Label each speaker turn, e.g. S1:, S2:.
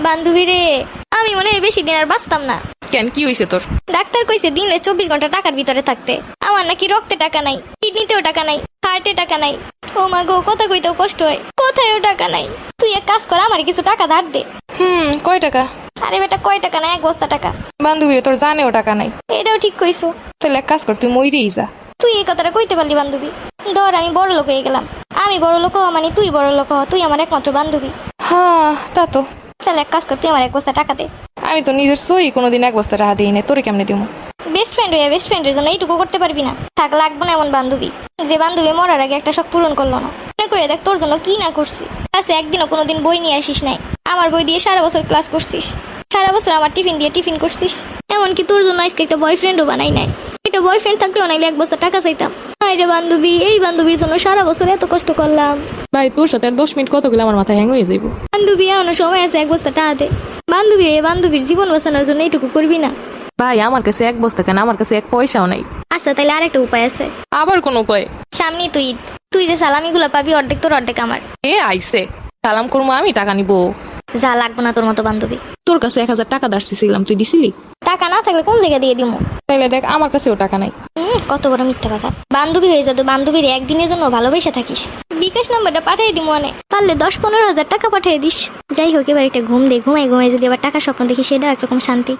S1: বান্ধবী রে, আমি মনে হয় বেশি দিন আর বাঁচতাম না।
S2: কেন, কি হয়েছে তোর?
S1: ডাক্তার কইছে দিনে 24 ঘন্টা টাকার ভিতরে থাকতে। আমার নাকি রক্তে টাকা নাই, কিডনিতেও টাকা নাই, হার্টে টাকা নাই। ও মা গো, কথা কইতেও কষ্ট হয়, কোথায়ও টাকা নাই। তুই এক কাজ কর, আমার কিছু টাকা ধার দে।
S2: কয় টাকা?
S1: আরে বেটা, কয় টাকা না, এক বস্তা টাকা।
S2: বান্ধবীরে তোর জানেও টাকা নাই।
S1: এটাও ঠিক কইছো।
S2: তাহলে এক কাজ কর, তুই মইরেই যা।
S1: তুই এই কথাটা কইতে পারলি বান্ধবী? ধর আমি বড় লোক হয়ে গেলাম, আমি বড় লোক হওয়া মানে তুই বড় লোক হওয়া, তুই আমার একমাত্র বান্ধবী।
S2: হ্যাঁ তা তো।
S1: তাহলে এক কাজ কর, তুই আমার এক বস্তা টাকা দে।
S2: আমি তো নিজের সই কোনোদিন এক বস্তা টাকা দিই না, তোরে কেমনে দিব?
S1: বেস্ট ফ্রেন্ড হয়ে বেস্ট ফ্রেন্ডের জন্য এইটুকু করতে পারবি না? থাক, লাগবো না এমন বান্ধবী যে বান্ধবী মরার আগে একটা শখ পূরণ করলো না। মনে করে দেখ তোর জন্য কি না করছি। ক্লাসে একদিনও কোনোদিন বই নিয়ে আসিস নাই, আমার বই দিয়ে সারা বছর ক্লাস করছিস, সারা বছর আমার টিফিন দিয়ে টিফিন করছিস। এমনকি তোর জন্য আজকে একটা বয়ফ্রেন্ডও বানাই নাই। একটা বয়ফ্রেন্ড থাকলেও নাইলে এক বস্তা টাকা চাইতাম। আরে বান্ধবী, এই বান্ধবীর জন্য সারা বছর এত কষ্ট করলাম।
S2: ভাই তোর সাথে আর 10 মিনিট কত গেলে আমার মাথায় হ্যাং হয়ে যাইব।
S1: বান্ধবী এখনো সময় আছে, এক বস্তা টাকা দে। বান্ধবী, এই বান্ধবীর জীবন বাঁচানোর জন্য এইটুকু করবি না?
S2: ভাই আমার কাছে এক বস্তা কেন, আমার কাছে এক পয়সাও নাই।
S1: আচ্ছা তাহলে আরেকটা উপায় আছে।
S2: আবার কোন উপায়?
S1: সামনে তুই ঈদ, তুই যে সালামিগুলো পাবি অর্ধেক তোর অর্ধেক আমার।
S2: এ আইসে সালাম করবো, আমি টাকা নিবো।
S1: যা, লাগবো না তোর মতো বান্ধবী।
S2: তোর কাছে 1000 টাকা দাঁড়ছিলাম, তুই দিছিলি?
S1: টাকা না থাকলে কোন জায়গা দিয়ে দিমু?
S2: তাইলে দেখ আমার কাছেও টাকা নাই।
S1: কত বড় মিথ্যা কথা। বান্ধবী হয়ে যা তো বান্ধবীর একদিনের জন্য ভালোবেসে থাকিস। বিকাশ নাম্বারটা পাঠিয়ে দিমু, অনেক পারলে 10-15 হাজার টাকা পাঠিয়ে দিস। যাই হোক, এবার একটা ঘুম দে, ঘুমাই ঘুমাই যদি আবার টাকা স্বপ্ন দেখি সেটাও একরকম শান্তি।